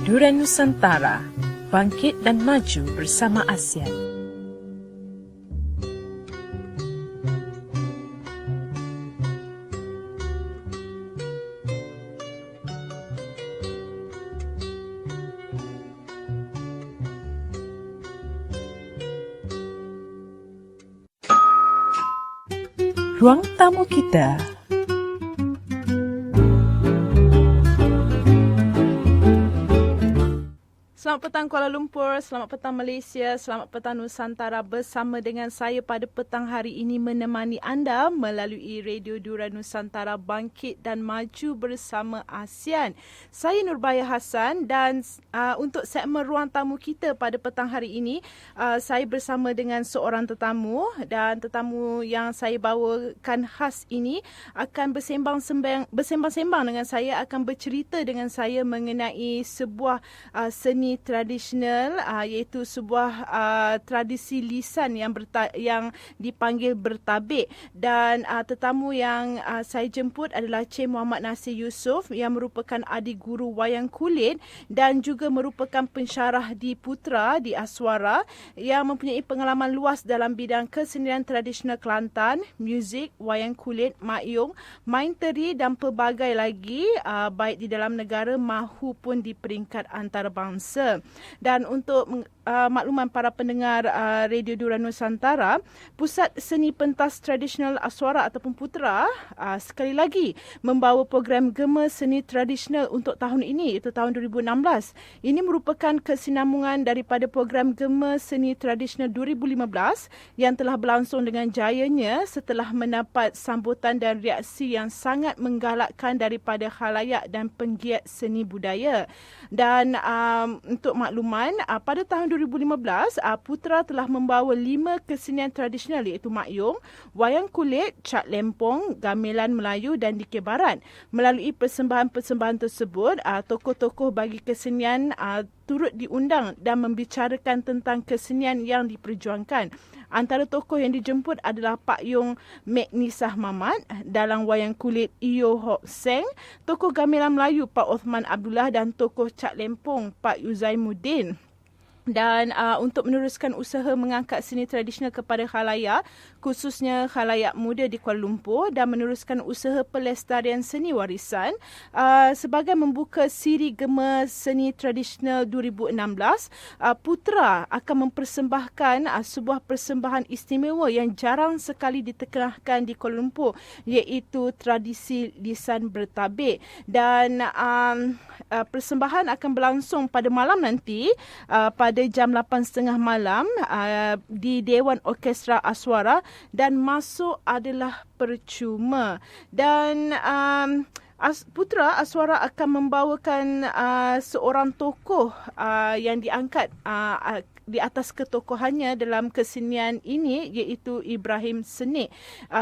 Dura Nusantara, bangkit dan maju bersama ASEAN. Ruang tamu kita. Selamat petang Kuala Lumpur, selamat petang Malaysia, selamat petang Nusantara. Bersama dengan saya pada petang hari ini menemani anda melalui Radio Dura Nusantara, bangkit dan maju bersama ASEAN. Saya Nurbaya Hassan dan untuk segmen ruang tamu kita pada petang hari ini, saya bersama dengan seorang tetamu, dan tetamu yang saya bawakan khas ini akan bersembang-sembang dengan saya, akan bercerita dengan saya mengenai sebuah seni tradisional, iaitu sebuah tradisi lisan yang dipanggil bertabik. Dan tetamu yang saya jemput adalah Cik Muhammad Nasir Yusof yang merupakan adik guru wayang kulit dan juga merupakan pensyarah di Putra di Aswara yang mempunyai pengalaman luas dalam bidang kesenian tradisional Kelantan, muzik, wayang kulit, makyong, main teri dan pelbagai lagi, baik di dalam negara mahupun di peringkat antarabangsa. Dan untuk makluman para pendengar Radio Dura Nusantara, Pusat Seni Pentas Tradisional Aswara ataupun Putra sekali lagi membawa program Gema Seni Tradisional untuk tahun ini, iaitu tahun 2016. Ini merupakan kesinambungan daripada program Gema Seni Tradisional 2015 yang telah berlangsung dengan jayanya setelah mendapat sambutan dan reaksi yang sangat menggalakkan daripada khalayak dan penggiat seni budaya. Dan untuk makluman, pada tahun 2015, Putra telah membawa 5 kesenian tradisional, iaitu makyong, wayang kulit, cat lempong, gamelan Melayu dan dikir barat. Melalui persembahan-persembahan tersebut, tokoh-tokoh bagi kesenian turut diundang dan membicarakan tentang kesenian yang diperjuangkan. Antara tokoh yang dijemput adalah Pak Yong Mek Nisah Mamat, dalam wayang kulit Iyo Hok Seng, tokoh gamelan Melayu Pak Osman Abdullah dan tokoh cat lempong Pak Yuzaimuddin. Dan untuk meneruskan usaha mengangkat seni tradisional kepada khalayak, khususnya khalayak muda di Kuala Lumpur, dan meneruskan usaha pelestarian seni warisan, sebagai membuka siri Gema Seni Tradisional 2016, Putra akan mempersembahkan sebuah persembahan istimewa yang jarang sekali ditekenahkan di Kuala Lumpur, iaitu tradisi lisan bertabik. Dan persembahan akan berlangsung pada malam nanti, pada jam 8.30 malam, di Dewan Orkestra Aswara, dan masuk adalah percuma. Dan Putra Aswara akan membawakan seorang tokoh yang diangkat di atas ketokohannya dalam kesenian ini, iaitu Ibrahim Senik.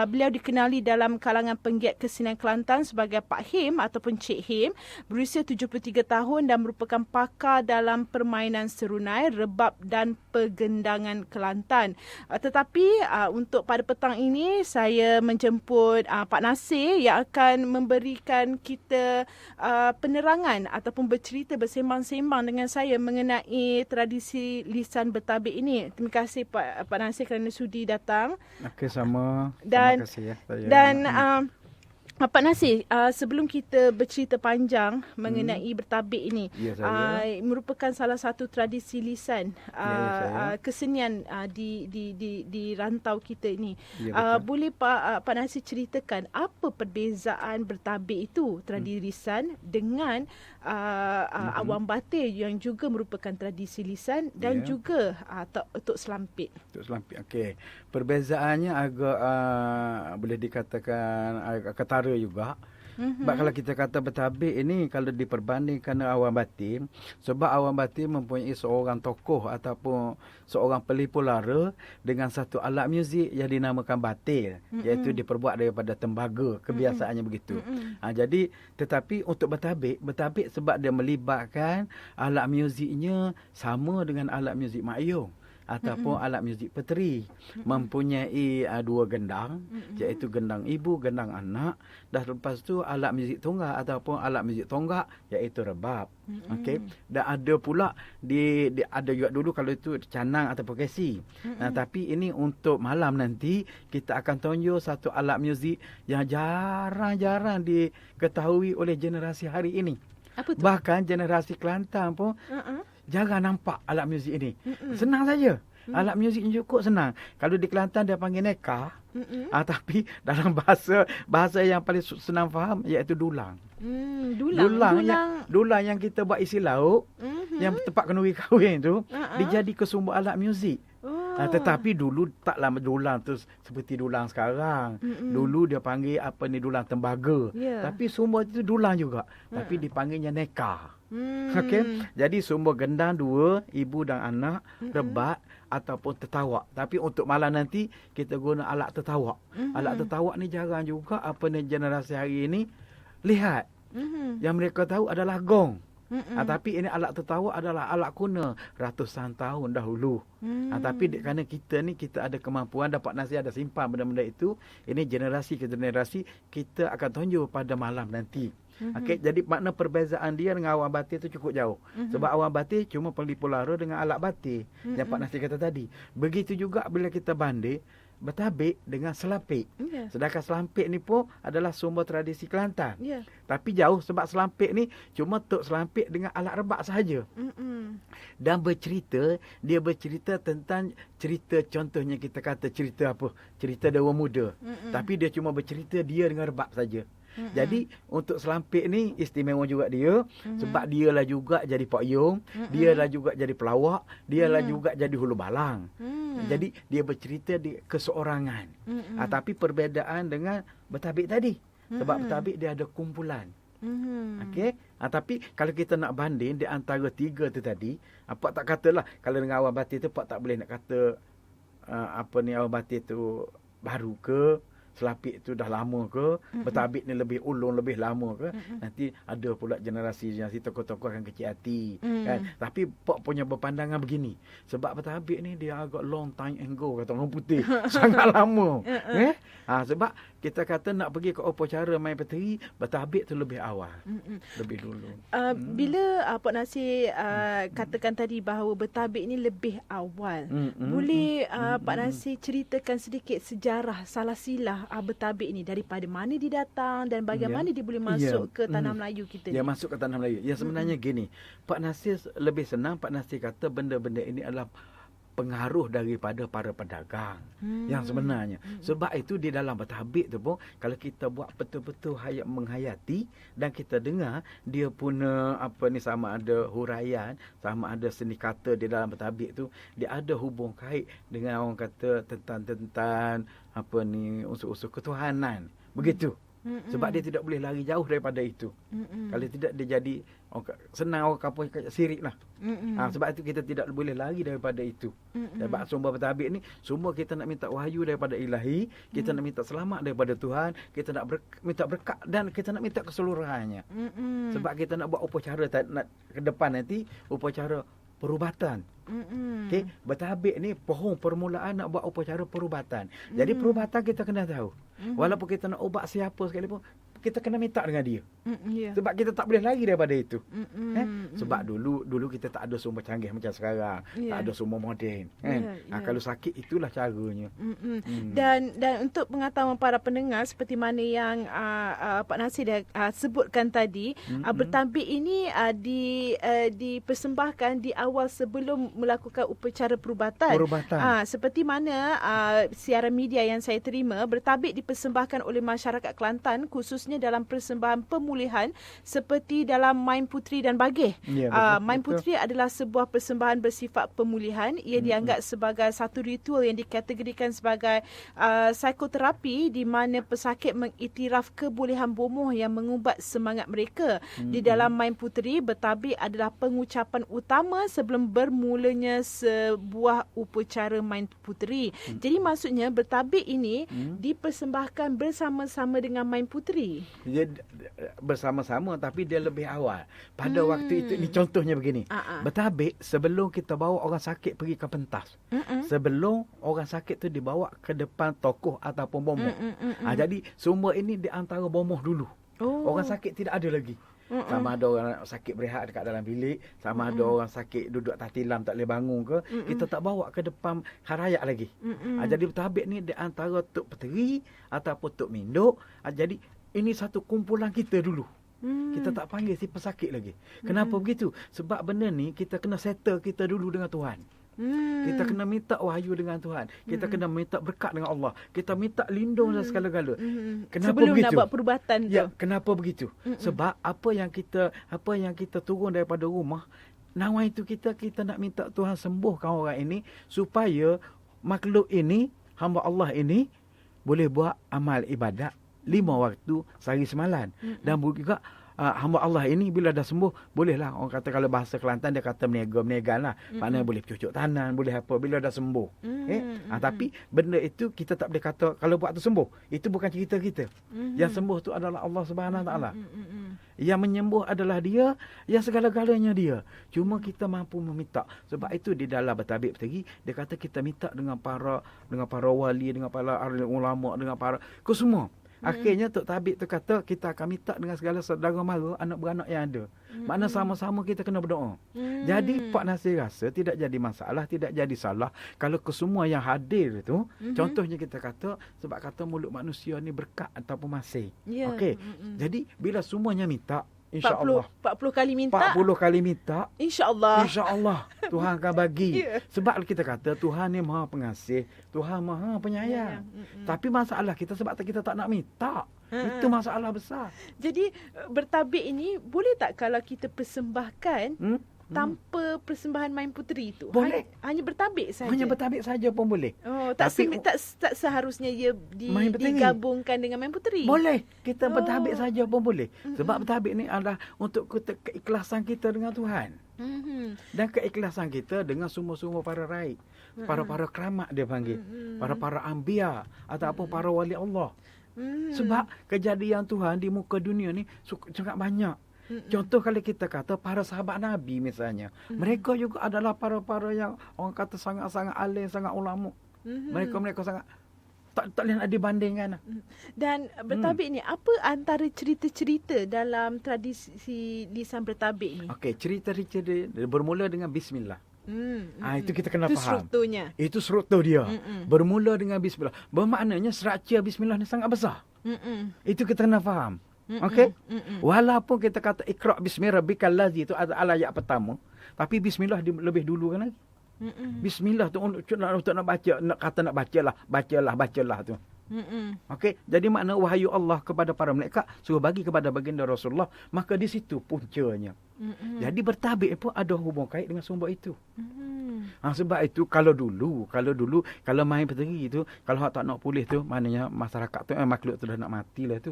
Beliau dikenali dalam kalangan penggiat kesenian Kelantan sebagai Pak Him ataupun Cik Him, berusia 73 tahun dan merupakan pakar dalam permainan serunai, rebab dan pergendangan Kelantan. Tetapi untuk pada petang ini, saya menjemput Pak Nasir yang akan memberikan kita penerangan ataupun bercerita, bersembang-sembang dengan saya mengenai tradisi lisan bertabik ini. Terima kasih Pak Nasir kerana sudi datang. Okey, sama. Dan, terima kasih ya. Dan Pak Nasir, sebelum kita bercerita panjang mengenai bertabik ini, merupakan salah satu tradisi lisan kesenian di rantau kita ini. Boleh Pak Nasir ceritakan apa perbezaan bertabik itu, tradisi lisan, dengan awam batir yang juga merupakan tradisi lisan, dan juga Tok Selampit. Tok Selampit, okey. Perbezaannya agak boleh dikatakan agak ketara juga. Sebab kalau kita kata bertabik ini, kalau diperbandingkan dengan awam batir, sebab awam batir mempunyai seorang tokoh ataupun seorang pelipur lara dengan satu alat muzik yang dinamakan batir, iaitu diperbuat daripada tembaga, kebiasaannya begitu. Jadi tetapi untuk bertabik sebab dia melibatkan alat muziknya sama dengan alat muzik makyong. ataupun alat muzik peteri. Mempunyai 2 gendang, iaitu gendang ibu, gendang anak. Dan lepas tu alat muzik tunggal ataupun alat muzik tonggak, iaitu rebab. Okey. Dan ada pula ada juga dulu kalau itu canang atau perkesi. Tapi ini untuk malam nanti kita akan tunjuk satu alat muzik yang jarang-jarang diketahui oleh generasi hari ini. Apa tu? Bahkan generasi Kelantan pun jarang nampak alat muzik ini. Senang saja. Alat muzik ni cukup senang. Kalau di Kelantan dia panggil neka. Tapi dalam bahasa yang paling senang faham iaitu dulang. Dulang yang kita buat isi lauk, yang tempat kenduri kahwin tu, dijadi ke sumber alat muzik. Tetapi dulu taklah dulang tu seperti dulang sekarang. Dulu dia panggil dulang tembaga. Tapi sumber itu dulang juga. Tapi dipanggilnya neka. Okey. Jadi sumber gendang 2, ibu dan anak, rebat ataupun tertawak. Tapi untuk malam nanti kita guna alat tertawak. Alat tertawak ni jarang juga generasi hari ini lihat. Yang mereka tahu adalah gong. Tapi ini alat tertawak adalah alat kuno ratusan tahun dahulu. Tapi kerana kita ada kemampuan dapat ada simpan benda-benda itu, ini generasi ke generasi kita akan tunjuk pada malam nanti. Okey, jadi makna perbezaan dia dengan awam batir itu cukup jauh. Sebab awam batir cuma pelipur-lara dengan alat batir. Yang Pak Nasir kata tadi. Begitu juga bila kita banding bertabik dengan selampik. Sedangkan selampik ni pun adalah sumber tradisi Kelantan. Tapi jauh sebab selampik ni cuma tok selampik dengan alat rebak sahaja. Dan dia bercerita tentang cerita, contohnya kita kata cerita apa? Cerita dewa muda. Tapi dia cuma bercerita dia dengan rebak saja. Jadi untuk selampik ni istimewa juga dia sebab dialah juga jadi pokyong, dialah juga jadi pelawak, dialah juga jadi hulu balang. Jadi dia bercerita di keseorangan. Tapi perbezaan dengan bertabik tadi. Sebab bertabik dia ada kumpulan. Okey. Tapi kalau kita nak banding di antara 3 tu tadi, Pak tak katalah kalau dengan awam batir tu Pak tak boleh nak kata awam batir tu baru ke, selapik tu dah lama ke, bertabik ni lebih ulung, lebih lama ke. Nanti ada pula generasi tokoh-tokoh akan kecil hati. Kan? Tapi Pak punya berpandangan begini. Sebab bertabik ni dia agak long time ago, kata orang putih. Sangat lama. Sebab kita kata nak pergi ke upacara main peteri, bertabik tu lebih awal. Lebih dulu. Bila Pak Nasir katakan tadi bahawa bertabik ni lebih awal. Boleh Pak Nasir ceritakan sedikit sejarah salah silah bertabik ni, daripada mana dia datang dan bagaimana dia boleh masuk ke tanah Melayu kita ni? Dia masuk ke tanah Melayu. Ya sebenarnya gini, Pak Nasir lebih senang. Pak Nasir kata benda-benda ini adalah pengaruh daripada para pedagang yang sebenarnya. Sebab itu di dalam bertabik tu pun kalau kita buat betul-betul menghayati dan kita dengar dia punya sama ada huraian, sama ada seni kata di dalam bertabik tu, dia ada hubung kait dengan orang kata tentang unsur-unsur ketuhanan. Begitu. Sebab dia tidak boleh lari jauh daripada itu. Kalau tidak dia jadi senang orang kampung sirik lah. Sebab itu kita tidak boleh lari daripada itu. Sebab sumber bertabik ni, sumber kita nak minta wahyu daripada ilahi, kita nak minta selamat daripada Tuhan, kita nak minta berkat dan kita nak minta keseluruhannya. Sebab kita nak buat upacara ke depan nanti, upacara perubatan. Okey, bertabik ni pohon permulaan nak buat upacara perubatan. Jadi perubatan kita kena tahu. Walaupun kita nak ubat siapa sekalipun, kita kena minta dengan dia. Sebab kita tak boleh lari daripada itu. Sebab dulu kita tak ada sumber canggih macam sekarang. Tak ada sumber moden. Kalau sakit itulah caranya. Dan untuk pengetahuan para pendengar seperti mana yang Pak Nasir dah sebutkan tadi, bertabik ini dipersembahkan di awal sebelum melakukan upacara perubatan. Seperti mana siaran media yang saya terima, bertabik dipersembahkan oleh masyarakat Kelantan khususnya dalam persembahan pemulihan seperti dalam Main Puteri dan Bagih. Main Puteri adalah sebuah persembahan bersifat pemulihan. Ia dianggap sebagai satu ritual yang dikategorikan sebagai psikoterapi di mana pesakit mengiktiraf kebolehan bomoh yang mengubat semangat mereka. Di dalam Main Puteri, bertabik adalah pengucapan utama sebelum bermulanya sebuah upacara Main Puteri. Jadi maksudnya bertabik ini dipersembahkan bersama-sama dengan Main Puteri. Dia bersama-sama tapi dia lebih awal. Pada waktu itu, ni contohnya begini. Bertabik sebelum kita bawa orang sakit pergi ke pentas. Sebelum orang sakit tu dibawa ke depan tokoh ataupun bomoh. Jadi semua ini di antara bomoh dulu. Orang sakit tidak ada lagi. Sama ada orang sakit berehat dekat dalam bilik, sama ada orang sakit duduk atas tilam tak boleh bangun ke, kita tak bawa ke depan kharayak lagi. Jadi bertabik ni di antara Tok Peteri ataupun Tok Minduk. Jadi ini satu kumpulan kita dulu. Kita tak panggil si pesakit lagi. Kenapa begitu? Sebab benda ni kita kena settle kita dulu dengan Tuhan. Kita kena minta wahyu dengan Tuhan. Kita kena minta berkat dengan Allah. Kita minta lindung dan segala-gala. Kenapa sebelum begitu? Nak buat perubatan tu. Ya, kenapa begitu? Sebab apa yang kita turun daripada rumah, nawan itu kita nak minta Tuhan sembuhkan orang ini supaya makhluk ini, hamba Allah ini boleh buat amal ibadat 5 waktu sehari semalam. Dan juga hamba Allah ini bila dah sembuh, bolehlah orang kata kalau bahasa Kelantan dia kata meniaga lah. Maknanya boleh cucuk tanam, boleh apa bila dah sembuh. Tapi benda itu kita tak boleh kata kalau buat tu sembuh. Itu bukan cerita kita. Yang sembuh tu adalah Allah Subhanahu Wa Taala. Yang menyembuh adalah Dia, yang segala-galanya Dia. Cuma kita mampu meminta. Sebab itu di dalam bertabik peteri dia kata kita minta dengan para wali, dengan para ulama, dengan para semua. Akhirnya Tok Tabik tu kata kita akan minta dengan segala saudara mara, anak beranak yang ada. Makna sama-sama kita kena berdoa. Jadi Pak Nasir rasa tidak jadi masalah, tidak jadi salah kalau kesemua yang hadir tu, contohnya kita kata, sebab kata mulut manusia ni berkat ataupun masih. Okey. Jadi bila semuanya minta, InsyaAllah 40 kali minta, 40 kali minta, InsyaAllah Tuhan akan bagi. Sebab kita kata Tuhan ni Maha Pengasih, Tuhan Maha Penyayang. Tapi masalah kita sebab kita tak nak minta. Itu masalah besar. Jadi bertabik ini boleh tak kalau kita persembahkan tanpa persembahan main puteri itu? Boleh. Hanya bertabik saja. Hanya bertabik saja pun boleh. Tak seharusnya ia digabungkan dengan main puteri. Boleh. Kita bertabik saja pun boleh. Sebab bertabik ni adalah untuk keikhlasan kita dengan Tuhan. Dan keikhlasan kita dengan semua-semua para raib. Para keramat dia panggil. Para anbiya ataupun para wali Allah. Sebab kejadian Tuhan di muka dunia ni sangat banyak. Contoh kalau kita kata para sahabat Nabi misalnya. Mereka juga adalah para yang orang kata sangat-sangat alim, sangat ulama. Mereka sangat tak boleh nak dibandingkan. Dan bertabik ni, apa antara cerita-cerita dalam tradisi lisan bertabik ni? Okey, cerita-cerita bermula dengan bismillah. Itu kita kena faham. Itu struktur dia. Bermula dengan bismillah. Bermaknanya struktur bismillah ni sangat besar. Itu kita kena faham. Okey. Walaupun kita kata Iqra bismi rabbikal ladzi itu adalah ayat pertama, tapi bismillah lebih dulu kan lagi. Bismillah tu untuk nak baca, nak bacalah tu. Okey, jadi makna wahyu Allah kepada para malaikat suruh bagi kepada baginda Rasulullah, maka di situ puncanya. Jadi bertabik pun ada hubung kait dengan sumber itu. Sebab itu kalau dulu kalau main peteri tu, kalau tak nak pulih tu, maknanya masyarakat tu makhluk tu dah nak matilah tu.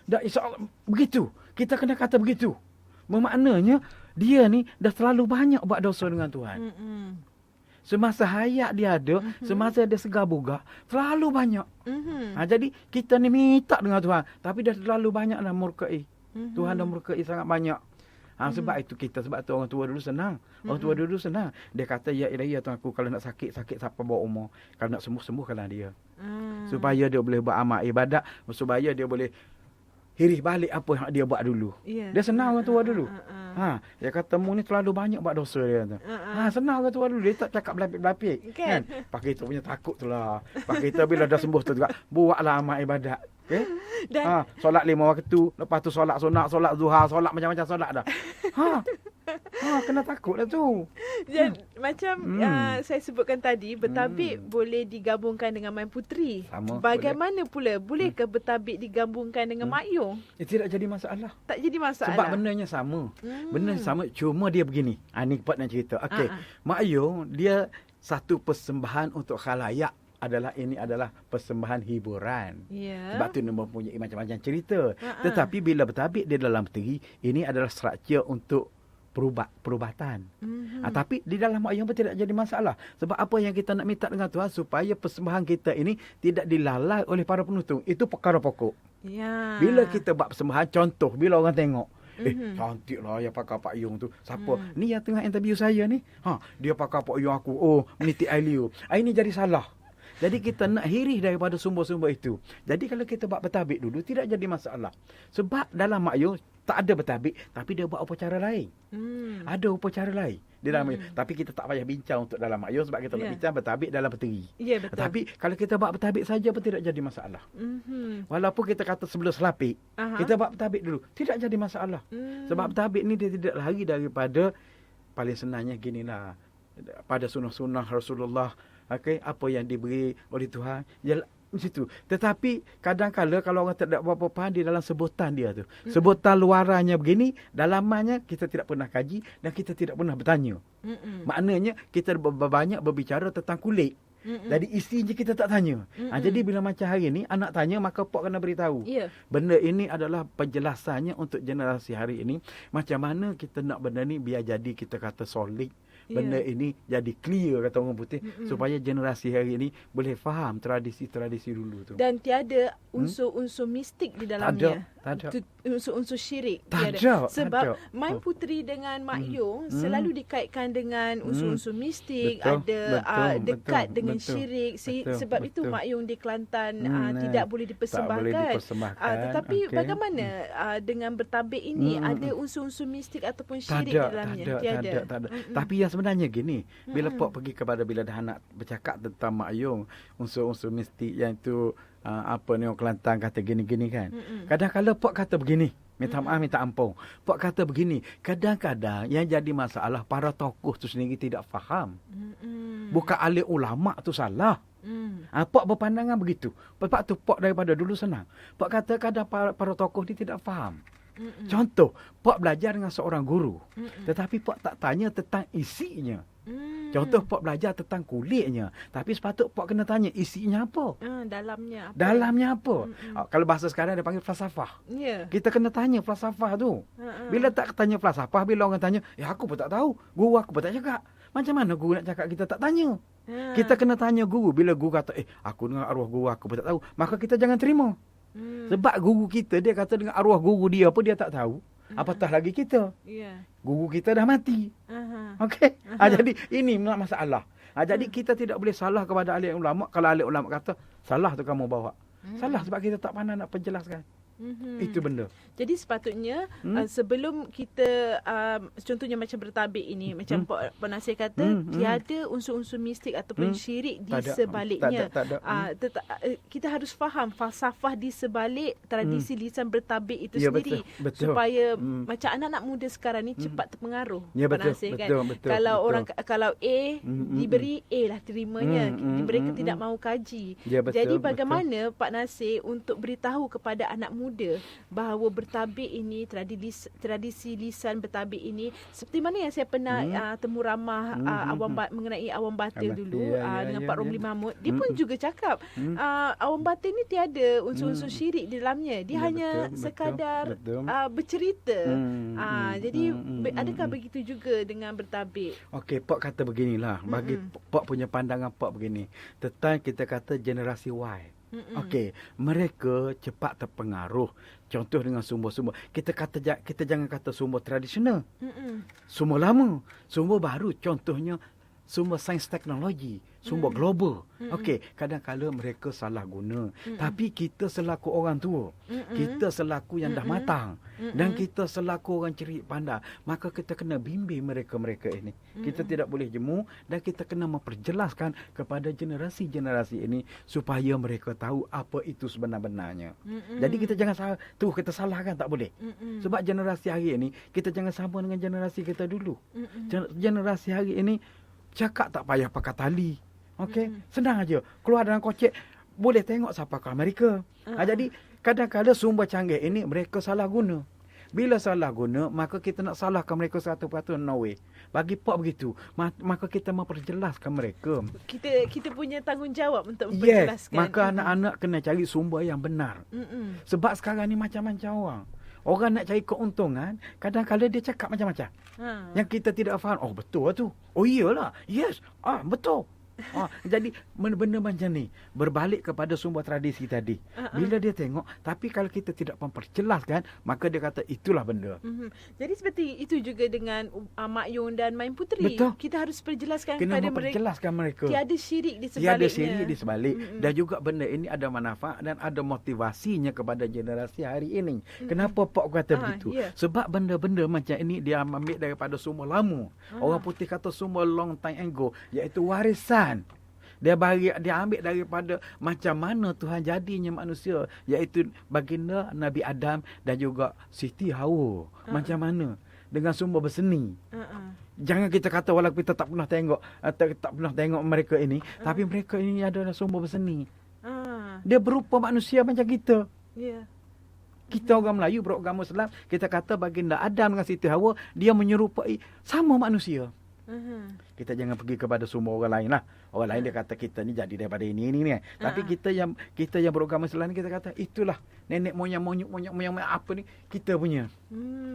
Dah insya-Allah begitu. Kita kena kata begitu. Bermaknanya dia ni dah terlalu banyak buat dosa dengan Tuhan. Semasa hayat dia ada, semasa dia segar bugar, terlalu banyak. Jadi kita ni minta dengan Tuhan, tapi dah terlalu banyak dah murkai. Tuhan dah murkai sangat banyak. Sebab itu sebab tu orang tua dulu senang. Orang tua dulu senang. Dia kata, ya ilahi ya Tuhan aku, kalau nak sakit siapa bawa umur. Kalau nak sembuhkanlah dia. Supaya dia boleh buat amal ibadat, supaya dia boleh hirih balik apa yang dia buat dulu. Dia senang orang tua dulu. Dia kata mu ni terlalu banyak buat dosa dia kata. Senang orang tua dulu, dia tak cakap berlapik-lapik kan. Pak kita punya takut tu lah. Pak kita bila dah sembuh tu juga buatlah amal ibadat. Okey. Dan solat 5 waktu, lepas tu solat sunat, solat zuhar, solat macam-macam solat dah. Kena takut lah tu. Dan macam saya sebutkan tadi, bertabik boleh digabungkan dengan main puteri. Bagaimana pula? Bolehkah bertabik digabungkan dengan makyung? Tidak jadi masalah. Tak jadi masalah. Sebab bendanya sama. Benda sama, cuma dia begini. Ni part nak cerita. Okey. Makyung dia satu persembahan untuk khalayak. Ini adalah persembahan hiburan. Sebab tu dia mempunyai macam-macam cerita. Tetapi bila bertabik dia dalam peteri, ini adalah struktur untuk perubatan. Tapi di dalam mak ayung pun tidak jadi masalah. Sebab apa yang kita nak minta dengan Tuhan supaya persembahan kita ini tidak dilalai oleh para penuntung. Itu perkara pokok. Ya. Bila kita buat persembahan, contoh bila orang tengok, cantik lah yang pakai payung tu. Siapa? Ni yang tengah interview saya ni. Dia pakai payung aku. Oh, meniti Ailiu. Ini jadi salah. Jadi kita nak hirih daripada sumber-sumber itu. Jadi kalau kita buat bertabik dulu, tidak jadi masalah. Sebab dalam makyum tak ada bertabik, tapi dia buat upacara lain. Ada upacara lain di dalam makyum. Tapi kita tak payah bincang untuk dalam makyum sebab kita nak bincang bertabik dalam peteri. Ya, betul. Tapi kalau kita buat bertabik saja pun tidak jadi masalah. Walaupun kita kata sebelum selapik, kita buat bertabik dulu, tidak jadi masalah. Sebab bertabik ni dia tidak lari daripada, paling senangnya ginilah, pada sunnah-sunnah Rasulullah. Okay, apa yang diberi oleh Tuhan, ialah situ. Tetapi kadang-kala kalau orang tak ada apa-apa faham di dalam sebutan dia tu. Sebutan luarannya begini, dalamannya kita tidak pernah kaji dan kita tidak pernah bertanya. Maknanya kita banyak berbicara tentang kulit. Jadi isinya kita tak tanya. Jadi bila macam hari ni anak tanya, maka Pok kena beritahu. Benda ini adalah penjelasannya untuk generasi hari ini. Macam mana kita nak benda ni biar jadi kita kata solid. Benda ini jadi clear kata orang putih, supaya generasi hari ini boleh faham tradisi-tradisi dulu tu. Dan tiada unsur-unsur mistik di dalamnya. Tak ada. Unsur-unsur syirik. Tak ada. Sebab Main Puteri dengan Mak Yong selalu dikaitkan dengan unsur-unsur mistik, ada dekat dengan syirik. Sebab itu Mak Yong di Kelantan tidak boleh dipersembahkan. Tetapi bagaimana dengan bertabik ini, ada unsur-unsur mistik ataupun syirik di dalamnya? Tak ada. Tapi yang sebenarnya gini, bila Pok pergi kepada bila dah nak bercakap tentang Mak Yong, unsur-unsur mistik yang itu apa ni orang Kelantan kata gini-gini kan. Kadang-kadang Pok kata begini, minta maaf, minta ampun. Pok kata begini, kadang-kadang yang jadi masalah para tokoh tu sendiri tidak faham. Bukan ahli ulama tu salah. Pok berpandangan begitu. Sebab tu Pok daripada dulu senang. Pok kata kadang para tokoh ni tidak faham. Contoh, Pok belajar dengan seorang guru. Tetapi Pok tak tanya tentang isinya. Contoh, Pok belajar tentang kulitnya. Tapi sepatut Pok kena tanya isinya apa. Dalamnya apa. Dalamnya apa. Kalau bahasa sekarang dia panggil falsafah. Kita kena tanya falsafah tu. Bila tak tanya falsafah, bila orang tanya, aku pun tak tahu. Guru aku pun tak cakap. Macam mana guru nak cakap kita tak tanya? Kita kena tanya guru. Bila guru kata, aku dengan arwah guru aku pun tak tahu. Maka kita jangan terima. Sebab guru kita, dia kata dengan arwah guru dia pun dia tak tahu. Apatah lagi kita. Guru kita dah mati. Okey. Jadi ini masalah. Jadi kita tidak boleh salah kepada ahli ulama. Kalau ahli ulama kata, salah tu kamu bawa. Salah sebab kita tak pandai nak penjelaskan. Itu benda. Jadi sepatutnya sebelum kita contohnya macam bertabik ini, macam Pak Nasir kata, tiada unsur-unsur mistik ataupun syirik di sebaliknya. Kita harus faham falsafah di sebalik tradisi lisan bertabik itu sendiri. Betul. Supaya macam anak-anak muda sekarang ni cepat terpengaruh. Pak Nasir kan. Kalau A diberi A lah terimanya. Mereka tidak mahu kaji. Jadi bagaimana Pak Nasir untuk beritahu kepada anak muda bahawa bertabik ini, tradisi lisan bertabik ini, seperti mana yang saya pernah temu ramah mengenai awam batil dulu dengan Pak Romli Mahmud, dia pun juga cakap awam batil ni tiada unsur-unsur syirik di dalamnya, dia hanya sekadar bercerita. Jadi adakah begitu juga dengan bertabik? Okey, Pak kata beginilah, bagi Pak punya pandangan Pak begini, tentang kita kata generasi Y. Okey, mereka cepat terpengaruh. Contoh dengan sumber-sumber. Kita jangan kata sumber tradisional. Sumber lama, sumber baru. Contohnya sumber sains teknologi, sumber global. Okey, kadang-kadang mereka salah guna. Tapi kita selaku orang tua, kita selaku yang dah matang, dan kita selaku orang cerik pandai, maka kita kena bimbing mereka-mereka ini. Kita tidak boleh jemu dan kita kena memperjelaskan kepada generasi-generasi ini supaya mereka tahu apa itu sebenar-benarnya. Jadi kita jangan salah, kita salahkan tak boleh. Sebab generasi hari ini, kita jangan sama dengan generasi kita dulu. Generasi hari ini cakap tak payah pakai tali. Okey, senang aja. Keluar dalam kocek, boleh tengok siapa ke Amerika. Jadi kadang-kadang sumber canggih ini mereka salah guna. Bila salah guna, maka kita nak salahkan mereka 100%, no way. Bagi Pak begitu, maka kita memperjelaskan mereka. Kita punya tanggungjawab untuk memperjelaskan. Maka anak-anak kena cari sumber yang benar. Sebab sekarang ni macam-macam orang. Orang nak cari keuntungan, kadang-kadang dia cakap macam-macam. Yang kita tidak faham. Oh, betul lah tu. Oh, iyalah. Yes. Betul. Jadi benda macam ni berbalik kepada sumber tradisi tadi. Bila dia tengok, tapi kalau kita tidak memperjelaskan, maka dia kata itulah benda. Jadi seperti itu juga dengan Mak Yung dan Main Puteri. Betul. Kita harus perjelaskan Kena kepada memperjelaskan mereka. Tiada syirik di sebaliknya. Tiada syirik di sebalik. Dan juga benda ini ada manfaat dan ada motivasinya kepada generasi hari ini. Kenapa Pak kata begitu? Yeah. Sebab benda-benda macam ini dia ambil daripada sumber lama. Orang putih kata sumber long time ago, iaitu warisan. Dia ambil daripada macam mana Tuhan jadinya manusia, iaitu baginda Nabi Adam dan juga Siti Hawa. Macam mana dengan sumber berseni. Jangan kita kata walaupun kita tak pernah tengok mereka ini, tapi mereka ini adalah sumber berseni. Dia berupa manusia macam kita. Yeah. Kita orang Melayu beragama Islam, kita kata baginda Adam dengan Siti Hawa, dia menyerupai sama manusia. Kita jangan pergi kepada semua orang lain lah. Orang lain dia kata kita ni jadi daripada ini. Tapi kita yang beragama Islam ni, kita kata itulah nenek moyang apa ni kita punya.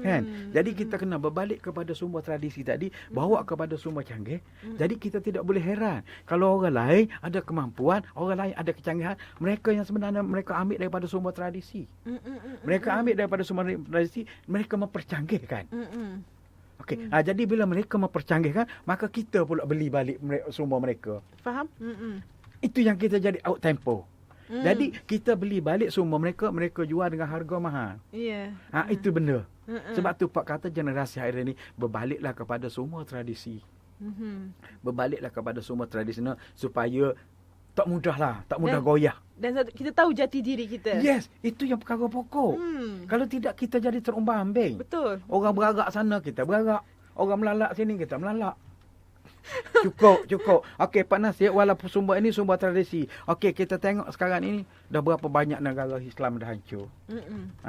Kan? Jadi kita kena berbalik kepada sumber tradisi tadi, bawa kepada sumber canggih. Jadi kita tidak boleh heran kalau orang lain ada kemampuan, orang lain ada kecanggihan, mereka yang sebenarnya mereka ambil daripada sumber tradisi. Mereka ambil daripada sumber tradisi, mereka mempercanggihkan. Okey. Jadi bila mereka mempercanggihkan, maka kita pula beli balik sumber mereka. Faham? Itu yang kita jadi out tempo. Jadi kita beli balik sumber mereka, mereka jual dengan harga mahal. Ya. Itu benda. Sebab tu Pak kata generasi hari ini berbaliklah kepada sumber tradisi. Berbaliklah kepada sumber tradisional supaya tak mudah goyah. Dan kita tahu jati diri kita. Yes, itu yang perkara pokok. Kalau tidak, kita jadi terombang-ambing. Betul. Orang beragak sana, kita beragak. Orang melalak sini, kita melalak. Cukup. Okey, Pak Nasir, walaupun sumber ini sumber tradisi. Okey, kita tengok sekarang ini dah berapa banyak negara Islam dah hancur.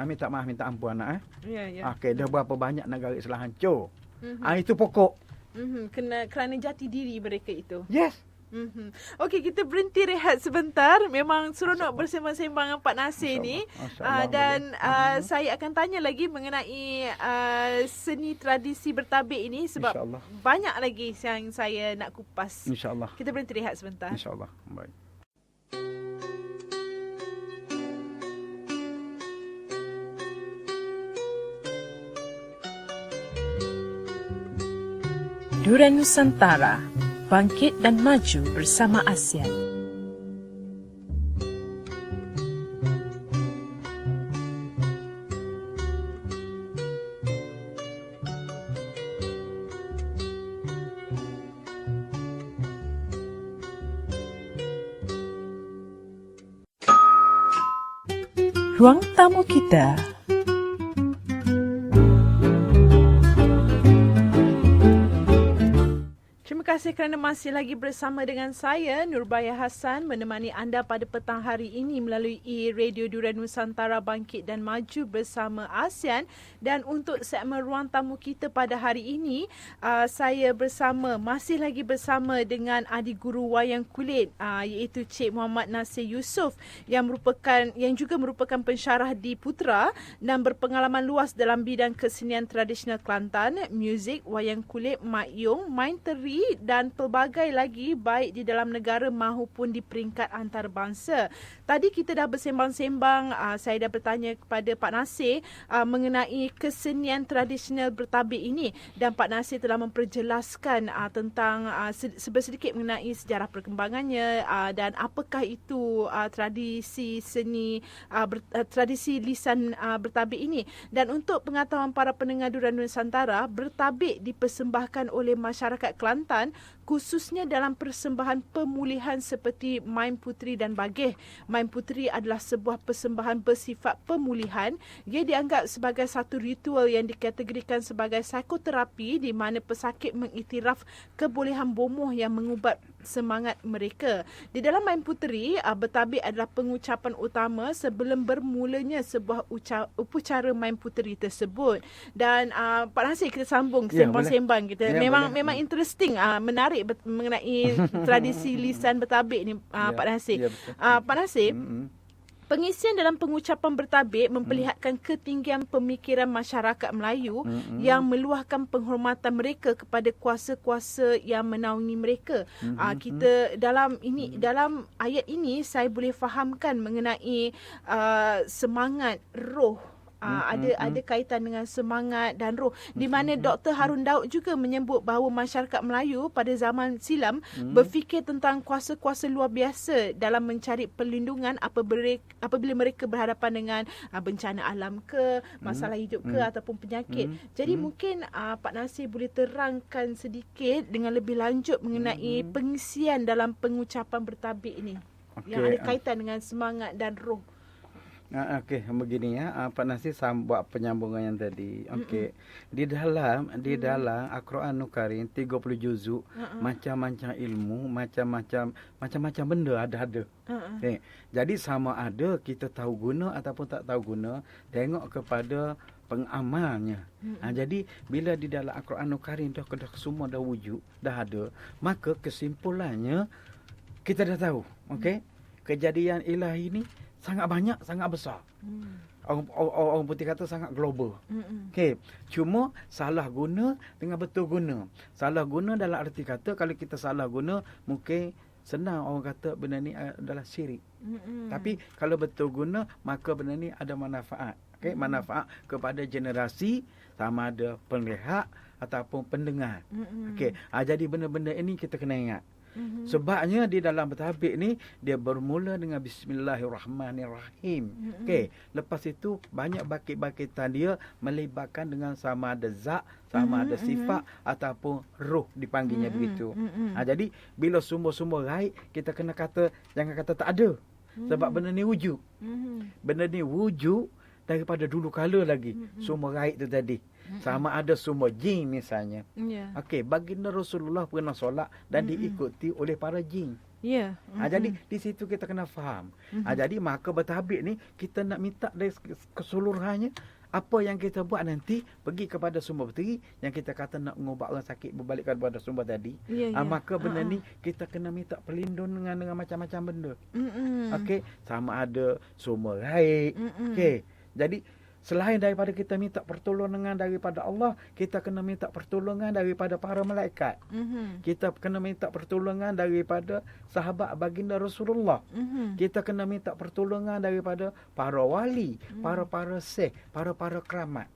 Minta maaf, minta ampun anak. Ya. Okey, dah berapa banyak negara Islam hancur. Itu pokok. Kerana jati diri mereka itu. Yes. Okey, kita berhenti rehat sebentar. Memang seronok bersembang-sembang dengan Pak Nasir ni. Dan saya akan tanya lagi mengenai seni tradisi bertabik ini sebab banyak lagi yang saya nak kupas. InsyaAllah. Kita berhenti rehat sebentar. InsyaAllah. Baik. Durian Nusantara, bangkit dan maju bersama ASEAN. Ruang tamu kita. Terima kasih kerana masih lagi bersama dengan saya, Nurbaya Hassan, menemani anda pada petang hari ini melalui Radio Durian Nusantara, bangkit dan maju bersama ASEAN. Dan untuk segmen ruang tamu kita pada hari ini, saya masih lagi bersama dengan adik guru wayang kulit, iaitu Cik Muhammad Nasir Yusof yang juga merupakan pensyarah di Putra dan berpengalaman luas dalam bidang kesenian tradisional Kelantan, muzik, wayang kulit, mak yung, main teri dan pelbagai lagi baik di dalam negara maupun di peringkat antarabangsa. Tadi kita dah bersembang-sembang, saya dah bertanya kepada Pak Nasir mengenai kesenian tradisional bertabik ini dan Pak Nasir telah memperjelaskan tentang sedikit mengenai sejarah perkembangannya dan apakah itu tradisi seni tradisi lisan bertabik ini. Dan untuk pengetahuan para pendengar Durian Nusantara, bertabik dipersembahkan oleh masyarakat Kelantan khususnya dalam persembahan pemulihan seperti Main Puteri dan Bagih. Main Puteri adalah sebuah persembahan bersifat pemulihan. Ia dianggap sebagai satu ritual yang dikategorikan sebagai psikoterapi di mana pesakit mengiktiraf kebolehan bomoh yang mengubat semangat mereka. Di dalam Main Puteri, bertabik adalah pengucapan utama sebelum bermulanya sebuah upacara Main Puteri tersebut. Dan Pak Nasir, kita sambung sembang-sembang kita. Memang interesting, menarik mengenai tradisi lisan bertabik ni, Pak Nasir. Pak Nasir, Pengisian dalam pengucapan bertabik memperlihatkan ketinggian pemikiran masyarakat Melayu yang meluahkan penghormatan mereka kepada kuasa-kuasa yang menaungi mereka. Kita dalam ayat ini saya boleh fahamkan mengenai semangat roh. Ada kaitan dengan semangat dan roh, di mana Dr. Harun Daud juga menyebut bahawa masyarakat Melayu pada zaman silam berfikir tentang kuasa-kuasa luar biasa dalam mencari perlindungan apabila mereka berhadapan dengan bencana alam ke, masalah hidup ke ataupun penyakit. Jadi mungkin Pak Nasir boleh terangkan sedikit dengan lebih lanjut mengenai pengisian dalam pengucapan bertabik ini yang ada kaitan dengan semangat dan roh. Okey, begini ya, Pak Nasir buat penyambungan yang tadi. Okey. Di dalam Al-Quranul Karim 30 juzuk, macam-macam ilmu, macam-macam benda ada. Okay. Jadi sama ada kita tahu guna ataupun tak tahu guna, tengok kepada pengamalnya. Jadi bila di dalam Al-Quranul Karim dah semua dah wujud, dah ada, maka kesimpulannya kita dah tahu. Okey. Kejadian ilahi ni sangat banyak, sangat besar. Orang putih kata sangat global. Okey. Cuma salah guna dengan betul guna. Salah guna dalam arti kata kalau kita salah guna, mungkin senang orang kata benda ni adalah syirik. Tapi kalau betul guna, maka benda ni ada manfaat. Okey, manfaat kepada generasi sama ada penlihat ataupun pendengar. Okey. Jadi benda-benda ini kita kena ingat. Sebabnya di dalam bertabik ni dia bermula dengan Bismillahirrahmanirrahim. Okey, lepas itu banyak bakit-bakitan dia melibatkan dengan sama ada zat, sama ada sifat ataupun roh dipanggilnya begitu. Jadi bila sumber-sumber gaib kita kena kata, jangan kata tak ada. Sebab benda ni wujud. Benda ni wujud daripada dulu kala lagi. Sumber gaib tu tadi. Sama ada sumber jin misalnya. Okey, baginda Rasulullah pernah solat dan diikuti oleh para jin. Jadi di situ kita kena faham. Jadi maka bertabik ni kita nak minta dari keseluruhannya, apa yang kita buat nanti pergi kepada sumber beteri yang kita kata nak mengubat orang sakit berbalik kepada sumber tadi. Maka benda ni kita kena minta perlindungan dengan macam-macam benda. Okey, sama ada sumber gaib. Okey. Jadi selain daripada kita minta pertolongan daripada Allah, kita kena minta pertolongan daripada para malaikat. Kita kena minta pertolongan daripada sahabat baginda Rasulullah. Kita kena minta pertolongan daripada para wali, para syekh, para keramat.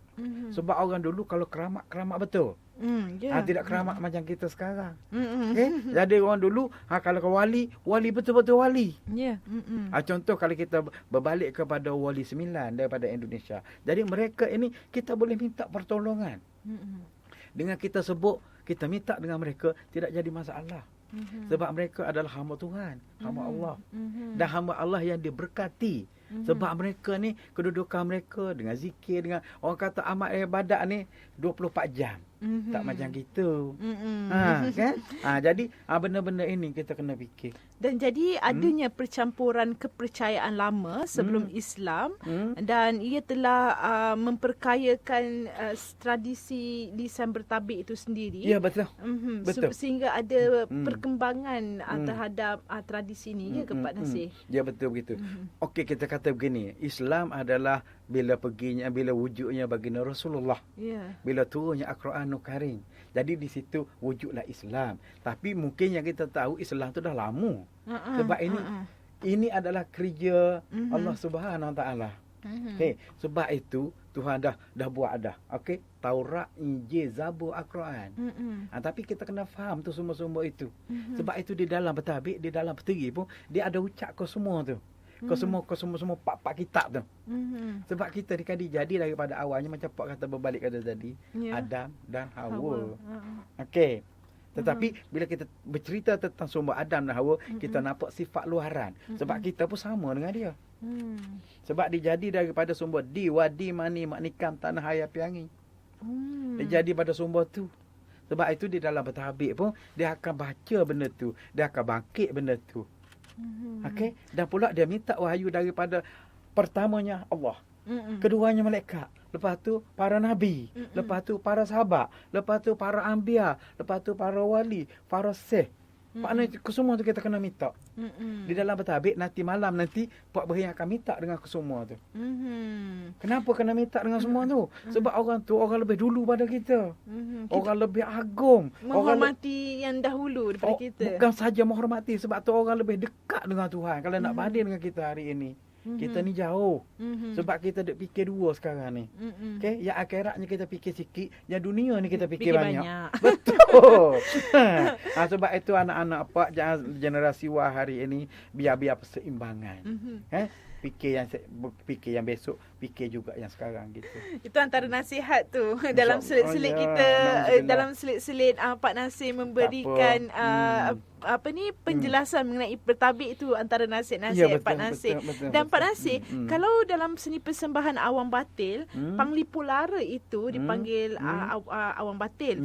Sebab orang dulu kalau keramat betul. Tidak keramat macam kita sekarang. Jadi orang dulu kalau ke wali betul-betul wali. Contoh kalau kita berbalik kepada wali 9 daripada Indonesia. Jadi mereka ini kita boleh minta pertolongan. Dengan kita sebut, kita minta dengan mereka tidak jadi masalah. Sebab mereka adalah hamba Tuhan, hamba Allah. Dan hamba Allah yang diberkati. Sebab mereka ni, kedudukan mereka dengan zikir, dengan orang kata amat ibadat ni 24 jam. Tak macam kita. Kan? Jadi benda-benda ini kita kena fikir. Dan jadi adanya percampuran kepercayaan lama sebelum Islam dan ia telah memperkayakan tradisi lisan bertabik itu sendiri. Ya, betul. Betul. Sehingga ada perkembangan terhadap tradisi ini, ya ke Pak Nasir? Ya, betul begitu. Okey, kita kata begini, Islam adalah bila wujudnya baginda Rasulullah. Bila turunnya Al-Quranul Karim. Jadi di situ wujudlah Islam. Tapi mungkin yang kita tahu Islam tu dah lama. Sebab ini adalah kerja Allah Subhanahu Wa Taala. Okey, sebab itu Tuhan dah buat dah. Okey, Taurat, Injil, Zabur, Al-Quran. Tapi kita kena faham tu semua itu. Sebab itu di dalam bertabik, di dalam peteri pun dia ada ucap ke semua tu. Ke semua pak kitab tu. Sebab kita jadi daripada awalnya macam Pak kata berbalik kata tadi, Adam dan Hawa. Okey. Tetapi bila kita bercerita tentang sumber Adam dan Hawa, kita nampak sifat luaran. Sebab kita pun sama dengan dia. Sebab dia jadi daripada sumber wadi, mani, maknikam, tanah, air, api, angin. Dia jadi pada sumber tu. Sebab itu di dalam bertabik pun dia akan baca benda tu, dia akan bangkit benda tu. Okey, dan pula dia minta wahyu daripada pertamanya Allah, keduanya malaikat, lepas tu para nabi, lepas tu para sahabat, lepas tu para anbiya, lepas tu para wali, para syekh. Maknanya kesemua tu kita kena minta. Di dalam bertabik nanti malam nanti Puak Beri akan minta dengan kesemua tu. Kenapa kena minta dengan semua tu? Sebab orang tu orang lebih dulu pada kita. Orang lebih agung. Menghormati yang dahulu daripada kita. Bukan saja menghormati, sebab tu orang lebih dekat dengan Tuhan. Kalau nak banding dengan kita hari ini. Kita ni jauh. Sebab kita duk fikir dua sekarang ni. Okey, yang akhiratnya kita fikir sikit, yang dunia ni kita fikir banyak. Betul. Sebab itu anak-anak Pak generasi wah hari ini biar perseimbangan. Fikir yang besok, fikir juga yang sekarang gitu. Itu antara nasihat tu dalam selit-selit kita, dalam selit-selit Pak Nasir memberikan penjelasan mengenai bertabik itu, antara nasihat-nasihat Pak Nasir. Dan Pak Nasir, kalau dalam seni persembahan awam batil, Panglipu Lara itu dipanggil awam batil.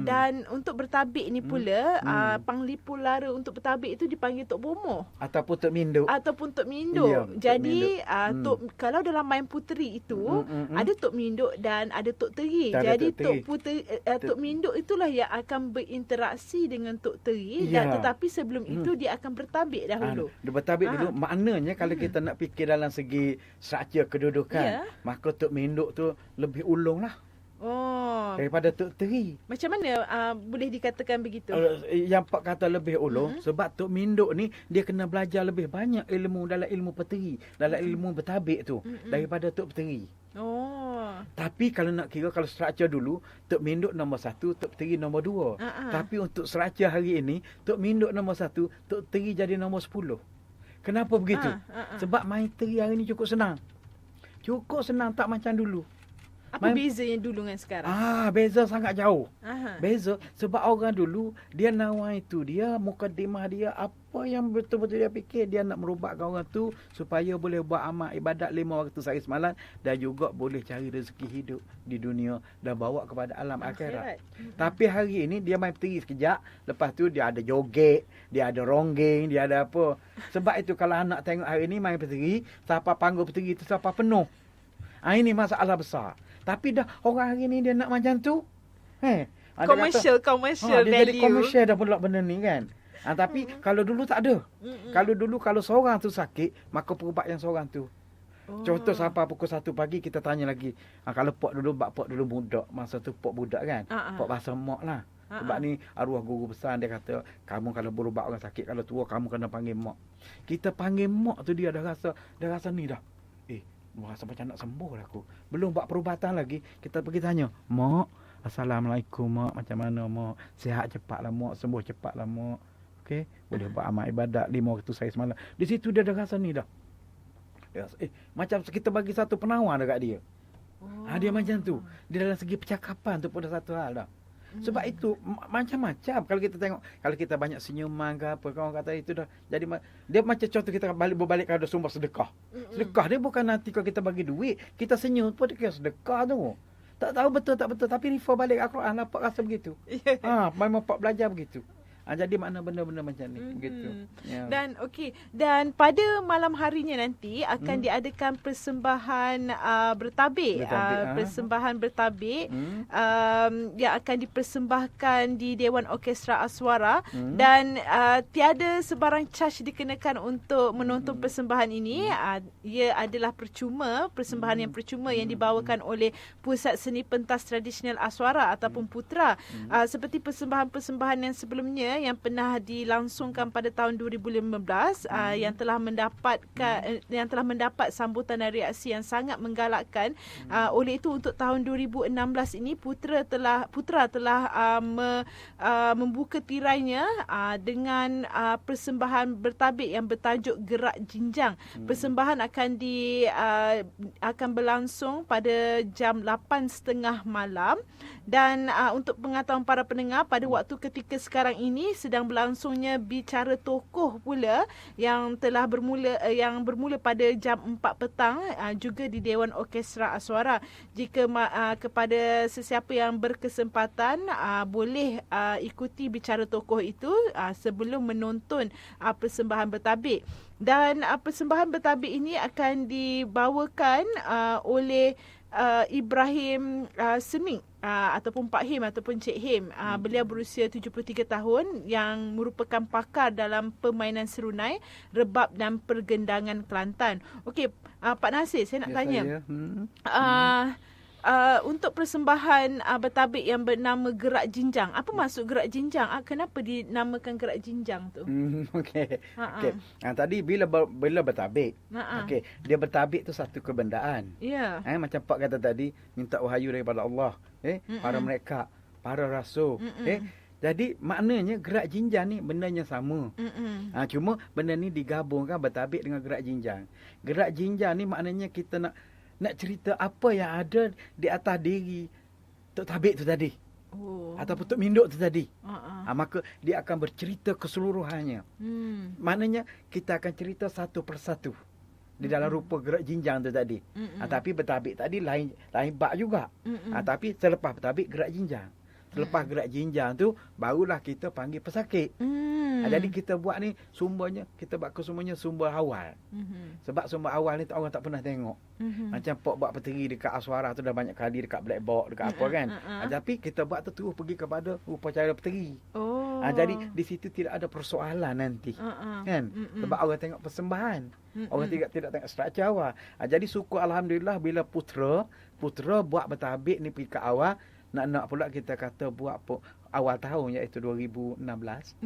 Dan untuk bertabik ni pula, Panglipu Lara untuk bertabik itu dipanggil Tok Bomoh ataupun Tok Minduk. Jadi kalau dalam main puteri itu ada Tok Minduk dan ada Tok Teri. Jadi Tok Minduk itulah yang akan berinteraksi dengan Tok Teri, dan tetapi sebelum itu dia akan bertabik dahulu. Dia bertabik dulu. Maknanya kalau kita nak fikir dalam segi struktur kedudukan, maka Tok Minduk tu lebih ulung lah. Daripada Tok Teri. Macam mana boleh dikatakan begitu? Yang Pak kata lebih ulung, sebab Tok Minduk ni dia kena belajar lebih banyak ilmu dalam ilmu peteri, dalam ilmu bertabik tu daripada Tok Teri. Tapi kalau nak kira, kalau struktur dulu, Tok Minduk nombor 1, Tok Teri nombor 2. Tapi untuk struktur hari ini, Tok Minduk nombor 1, Tok Teri jadi nombor 10. Kenapa begitu? Sebab main teri hari ni cukup senang. Cukup senang, tak macam dulu. Apa bezanya dulu dengan sekarang? Beza sangat jauh. Beza sebab orang dulu dia nawai tu, dia mukadimah dia, apa yang betul-betul dia fikir, dia nak merubahkan orang tu supaya boleh buat amal ibadat 5 waktu sehari semalam, dan juga boleh cari rezeki hidup di dunia dan bawa kepada alam akhirat. Tapi hari ini dia main peteri sekejap, lepas tu dia ada joget, dia ada ronggeng, dia ada apa. Sebab itu kalau anak tengok hari ini main peteri, siapa panggung peteri tu siapa penuh. Ini masalah besar. Tapi dah orang hari ni dia nak macam tu. Commercial dia value. Jadi komersial dah pula benda ni kan. Tapi kalau dulu tak ada. Kalau seorang tu sakit, maka perubat yang seorang tu. Contoh siapa pukul 1 pagi kita tanya lagi. Kalau Pok dulu budak, masa tu Pok budak kan. Pok bahasa mak lah. Sebab ni arwah guru besar dia kata, kamu kalau berubat orang sakit, kalau tua kamu kena panggil mak. Kita panggil mak tu dia dah rasa ni dah. Rasa macam nak sembuh lah aku. Belum buat perubatan lagi, kita pergi tanya, Mak, Assalamualaikum Mak, macam mana Mak? Sihat cepatlah Mak, sembuh cepatlah Mak. Okey, boleh buat amal ibadat 5 waktu sehari semalam. Di situ dia dah rasa ni dah. Dia rasa, macam kita bagi satu penawar dekat dia. Dia macam tu. Dia dalam segi percakapan tu pun dah satu hal dah. Sebab itu macam-macam. Kalau kita tengok, kalau kita banyak senyuman ke apa, kawan kata itu dah jadi dia macam contoh kita berbalik kalau ada sumber sedekah. Sedekah dia bukan nanti kalau kita bagi duit, kita senyum pun dia kira sedekah tu. Tak tahu betul tak betul, tapi refer balik Al-Quran, apa rasa begitu. Memang Pak belajar begitu. Jadi makna benda-benda macam ni begitu. Dan dan pada malam harinya nanti akan diadakan persembahan bertabik. Persembahan bertabik yang akan dipersembahkan di Dewan Orkestra Aswara, dan tiada sebarang charge dikenakan untuk menonton persembahan ini. Ia adalah percuma, persembahan yang percuma yang dibawakan oleh Pusat Seni Pentas Tradisional Aswara ataupun Putra. Seperti persembahan-persembahan yang sebelumnya yang pernah dilangsungkan pada tahun 2015, yang telah mendapat sambutan dan reaksi yang sangat menggalakkan. Oleh itu untuk tahun 2016 ini Putra telah membuka tirainya dengan persembahan bertabik yang bertajuk Gerak Jinjang. Persembahan akan berlangsung pada jam 8.30 malam, dan untuk pengetahuan para pendengar, pada waktu ketika sekarang ini sedang berlangsungnya bicara tokoh pula yang bermula pada jam 4 petang juga di Dewan Orkestra Aswara. Jika kepada sesiapa yang berkesempatan boleh ikuti bicara tokoh itu sebelum menonton persembahan bertabik. Dan persembahan bertabik ini akan dibawakan oleh Ibrahim Seming ataupun Pak Him ataupun Cik Him. Beliau berusia 73 tahun yang merupakan pakar dalam permainan serunai, rebab dan pergendangan Kelantan. Okey, Pak Nasir, saya nak tanya. Untuk persembahan bertabik yang bernama Gerak Jinjang. Apa maksud Gerak Jinjang? Kenapa dinamakan Gerak Jinjang tu? Okey. Tadi bila bertabik. Okey, dia bertabik tu satu kebendaan. Ya. Macam Pak kata tadi, minta wahyu daripada Allah. Para mereka, para rasul. Jadi maknanya gerak jinjang ni bendanya sama. Cuma benda ni digabungkan bertabik dengan gerak jinjang. Gerak jinjang ni maknanya kita nak cerita apa yang ada di atas diri Tok Tabik tu tadi. Ataupun Tok Minduk tu tadi. Maka dia akan bercerita keseluruhannya. Maknanya kita akan cerita satu persatu di dalam rupa gerak jinjang tu tadi. Tapi bertabik tadi lain bab juga. Tapi selepas bertabik gerak jinjang. Selepas gerak jinjang tu barulah kita panggil pesakit. Jadi kita buat ni sumbernya, kita buat ke semuanya sumber awal. Sebab sumber awal ni orang tak pernah tengok. Macam Pok buat peteri dekat Aswara tu dah banyak kali, dekat Blackboard, dekat apa kan. Tapi kita buat tu terus pergi kepada upacara peteri. Jadi di situ tidak ada persoalan nanti. Kan? Sebab orang tengok persembahan. Orang tidak tengok struktur awal. Jadi syukur alhamdulillah bila putera buat bertabik ni pergi ke awal. Nak pula kita kata buat awal tahun iaitu 2016.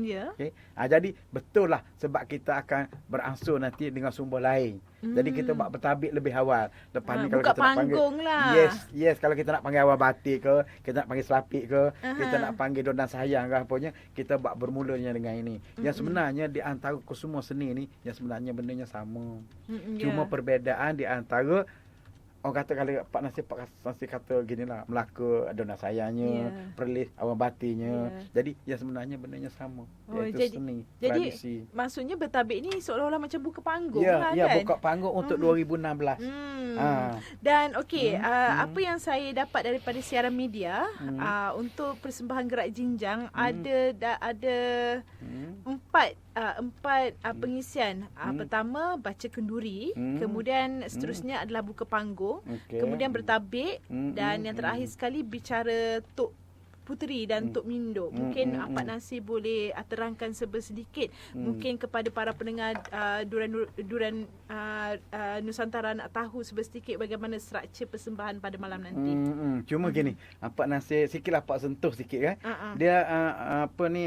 Ya. Okey. Jadi betul lah sebab kita akan beransur nanti dengan sumber lain. Jadi kita buat bertabik lebih awal. Lepas ni kalau buka kita nak panggil lah. Yes, kalau kita nak panggil awal batik ke, kita nak panggil selapik ke, kita nak panggil dondan sayang ke apanya, kita buat bermulanya dengan ini. Yang sebenarnya di antara semua seni ni yang sebenarnya bendanya sama. Cuma perbezaan di antara orang kata kalau Pak Nasir kata ginilah, Melaka dondan sayangnya, Perlis awal batinnya. Jadi yang sebenarnya bendanya sama. Iaitu seni, tradisi. Maksudnya bertabik ni seolah-olah macam buka panggung lah kan? Ya, buka panggung untuk 2016. Dan okey, apa yang saya dapat daripada siaran media, untuk persembahan gerak jinjang ada empat pengisian. Pertama baca kenduri, kemudian seterusnya adalah buka panggung, kemudian bertabik, dan yang terakhir sekali bicara Tok Puteri dan Tok Minduk. Mungkin Pak Nasir boleh terangkan sedikit mungkin kepada para pendengar Duran Nusantara nak tahu sedikit bagaimana struktur persembahan pada malam nanti. Cuma gini, Pak Nasir sikitlah Pak sentuh sikit kan. Dia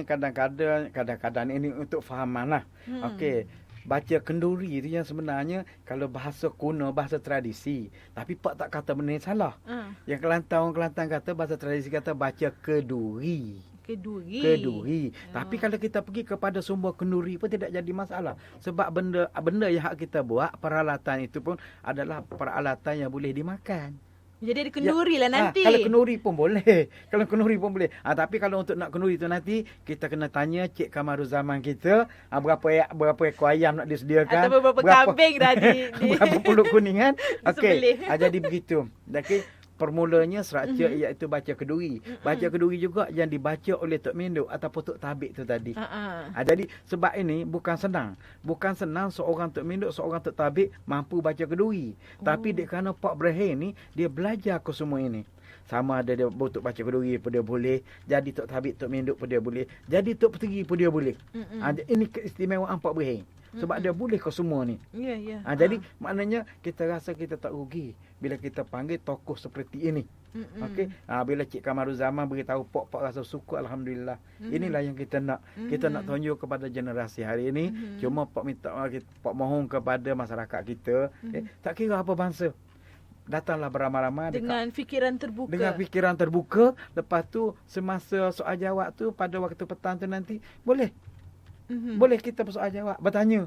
kadang-kadang ini untuk fahaman lah. Okey. Baca kenduri tu yang sebenarnya kalau bahasa kuno, bahasa tradisi. Tapi Pak tak kata benda ni salah. Yang orang Kelantan kata, bahasa tradisi kata baca keduri. Keduri. Tapi kalau kita pergi kepada sumber kenduri pun tidak jadi masalah. Sebab benda yang hak kita buat, peralatan itu pun adalah peralatan yang boleh dimakan. Jadi ada kenduri lah nanti. Kalau kenduri pun boleh. Tapi kalau untuk nak kenduri tu nanti, kita kena tanya Cik Kamaruzaman kita, berapa ekor ayam nak disediakan. Atau berapa kambing dah berapa pulut kuningan. Okey. Jadi begitu. Okey. Permulanya struktur iaitu baca keduri. Baca keduri juga yang dibaca oleh Tok Minduk ataupun Tok Tabik tu tadi. Jadi sebab ini bukan senang. Bukan senang seorang Tok Minduk, seorang Tok Tabik mampu baca keduri. Tapi kerana Pak Ibrahim ni dia belajar ke semua ini. Sama ada dia untuk baca keduri pun dia boleh. Jadi Tok Tabik, Tok Minduk pun dia boleh. Jadi Tok Peteri pun dia boleh. Ini keistimewaan Pak Ibrahim. Sebab dia boleh ke semua ni. Jadi maknanya kita rasa kita tak rugi bila kita panggil tokoh seperti ini. Okey. Bila Cik Kamaruzaman beritahu Pak rasa syukur alhamdulillah. Inilah yang kita nak. Kita nak tunjuk kepada generasi hari ini. Cuma Pak mohon kepada masyarakat kita, tak kira apa bangsa. Datanglah beramai-ramai dengan fikiran terbuka. Lepas tu semasa soal jawab tu pada waktu petang tu nanti boleh boleh kita bersoal jawab, bertanya.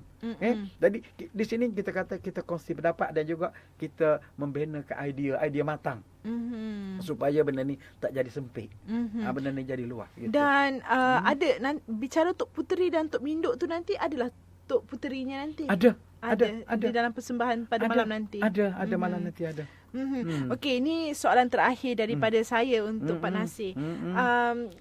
Jadi di sini kita kata kita kongsi pendapat dan juga kita membina ke idea matang. Supaya benda ni tak jadi sempit. Benda ni jadi luas gitu. Dan bicara Tok Puteri dan Tok Minduk tu nanti adalah Tok Puterinya nanti. Ada. Ada di dalam persembahan pada malam nanti. Ada malam nanti ada. Okey, ini soalan terakhir daripada saya untuk Pak Nasir.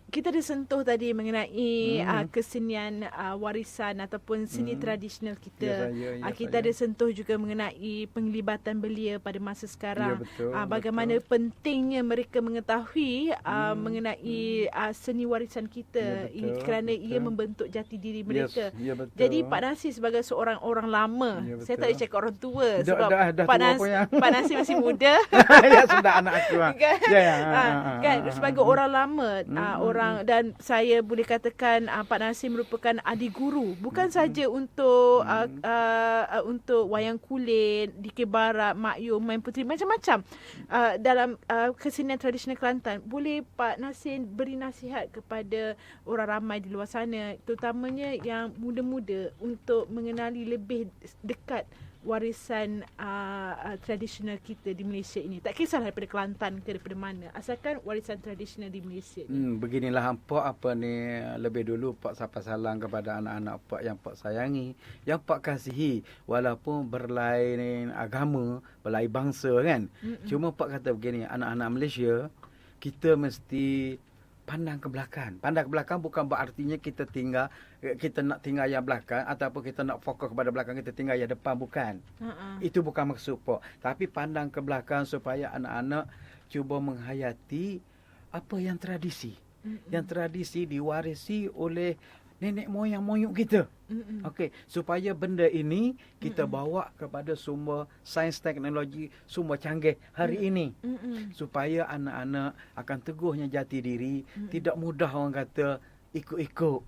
Kita dah sentuh tadi mengenai kesenian warisan ataupun seni tradisional kita. Kita dah sentuh juga mengenai penglibatan belia pada masa sekarang. Bagaimana pentingnya mereka mengetahui mengenai seni warisan kita. Ini kerana ia membentuk jati diri mereka. Jadi Pak Nasir sebagai seorang orang lama, saya tak boleh cakap orang tua sebab Pak Nasir masih muda. Ya sudah anak aku. Kan sebagai orang lama, orang, dan saya boleh katakan Pak Nasir merupakan adik guru, bukan saja untuk untuk wayang kulit, dikir barat, mak yum, main puteri, macam-macam dalam kesenian tradisional Kelantan. Boleh Pak Nasir beri nasihat kepada orang ramai di luar sana, terutamanya yang muda-muda, untuk mengenali lebih dekat warisan tradisional kita di Malaysia ini. Tak kisahlah daripada Kelantan ke daripada mana, asalkan warisan tradisional di Malaysia ni. Beginilah hampa apa ni, lebih dulu Pak sapa salam kepada anak-anak Pak yang Pak sayangi, yang Pak kasihi, walaupun berlain agama, berlain bangsa kan. Cuma Pak kata begini, anak-anak Malaysia, kita mesti pandang ke belakang. Pandang ke belakang bukan berartinya kita nak tinggal yang belakang ataupun kita nak fokus kepada belakang, kita tinggal yang depan, bukan. Itu bukan maksud Pak. Tapi pandang ke belakang supaya anak-anak cuba menghayati apa yang tradisi. Yang tradisi diwarisi oleh nenek moyang kita. Okey, supaya benda ini kita bawa kepada sumber sains teknologi, sumber canggih hari ini. Supaya anak-anak akan teguhnya jati diri, tidak mudah orang kata ikut-ikut.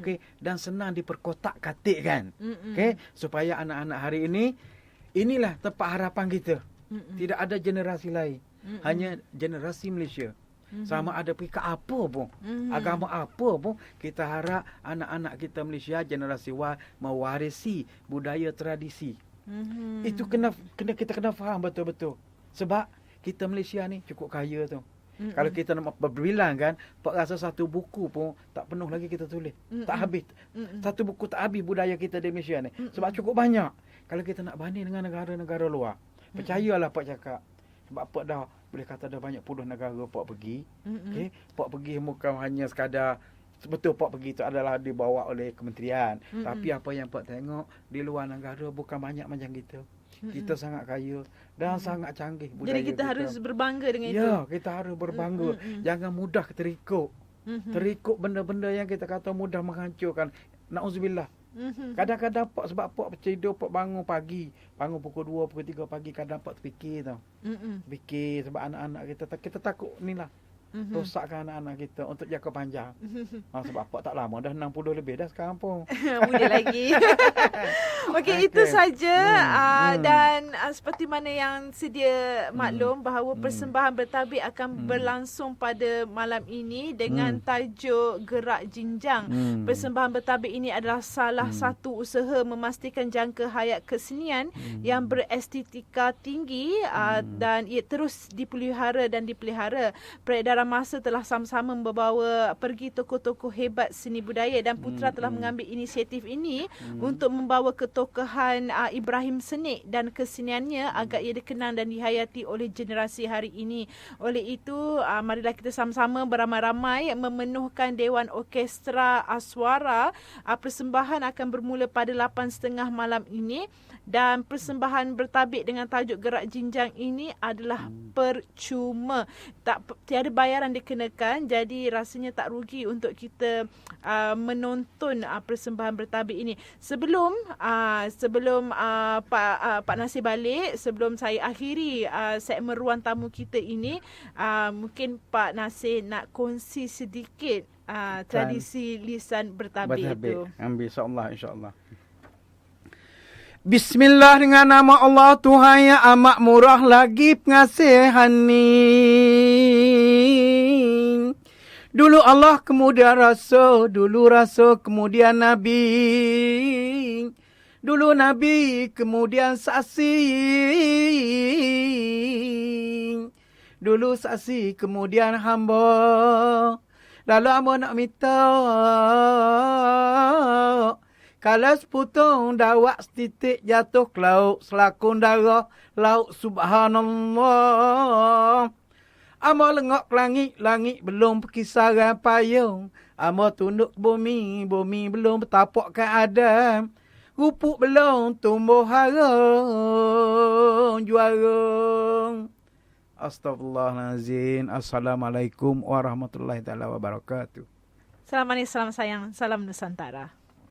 Okey, dan senang diperkotak-katik kan. Okey, supaya anak-anak hari ini, inilah tempat harapan kita. Tidak ada generasi lain. Hanya generasi Malaysia. Sama ada perikad apa pun, agama apa pun, kita harap anak-anak kita Malaysia generasi Y mewarisi budaya tradisi. Itu kita kena faham betul-betul. Sebab kita Malaysia ni cukup kaya tu. Kalau kita nak berbilang kan, Pak rasa satu buku pun tak penuh lagi kita tulis. Tak habis. Satu buku tak habis budaya kita di Malaysia ni. Sebab cukup banyak. Kalau kita nak banding dengan negara-negara luar, percayalah Pak cakap. Sebab Pak dah boleh kata dah banyak puluh negara Pak pergi. Okey, Pak pergi bukan hanya sekadar, betul Pak pergi itu adalah dibawa oleh kementerian. Tapi apa yang Pak tengok di luar negara bukan banyak macam kita. Kita sangat kaya dan sangat canggih budaya. Jadi kita harus berbangga dengan itu. Ya, kita harus berbangga. Jangan mudah terikut. Terikut benda-benda yang kita kata mudah menghancurkan. Nauzubillah. Kadang-kadang Pak, sebab Pak tidur, Pak bangun pagi, bangun pukul 2, pukul 3 pagi, kadang Pak terfikir tau. Fikir sebab anak-anak kita takut ni lah. Rosakkan anak-anak kita untuk jangka panjang. Sebab Pak tak lama dah, 60 lebih dah sekarang pun. Muda lagi. Okey, itu saja. Dan seperti mana yang sedia maklum bahawa persembahan bertabik akan berlangsung pada malam ini dengan tajuk Gerak Jinjang. Persembahan bertabik ini adalah salah satu usaha memastikan jangka hayat kesenian yang berestetika tinggi dan ia terus dipelihara dan dipelihara. Peredaran masa telah sama-sama membawa pergi tokoh-tokoh hebat seni budaya, dan Putra telah mengambil inisiatif ini untuk membawa ketokohan Ibrahim Senik dan keseniannya agar ia dikenang dan dihayati oleh generasi hari ini. Oleh itu, marilah kita sama-sama beramai-ramai memenuhkan Dewan Orkestra Aswara. Persembahan akan bermula pada 8.30 malam ini, dan persembahan bertabik dengan tajuk Gerak Jinjang ini adalah percuma. Tiada bayaran dikenakan, jadi rasanya tak rugi untuk kita menonton persembahan bertabik ini. Sebelum Pak Nasir balik, sebelum saya akhiri segmen ruang tamu kita ini, mungkin Pak Nasir nak kongsi sedikit tradisi lisan bertabik itu. Ambil insya-Allah. Bismillah, dengan nama Allah Tuhan yang amat murah lagi pengasihani. Dulu Allah, kemudian Rasul, dulu Rasul, kemudian Nabi. Dulu Nabi, kemudian saksi. Dulu saksi, kemudian hamba. Lalu hamba nak minta Kalau seputung dawak setitik jatuh ke laut, selakun darah laut subhanallah. Amo lengok ke langit, langit belum berkisaran payung. Amo tunduk bumi, bumi belum bertapak ke Adam. Rupuk belum tumbuh harum, juara. Astagfirullahaladzim. Assalamualaikum warahmatullahi taala wabarakatuh. Salam manis, salam sayang, salam Nusantara.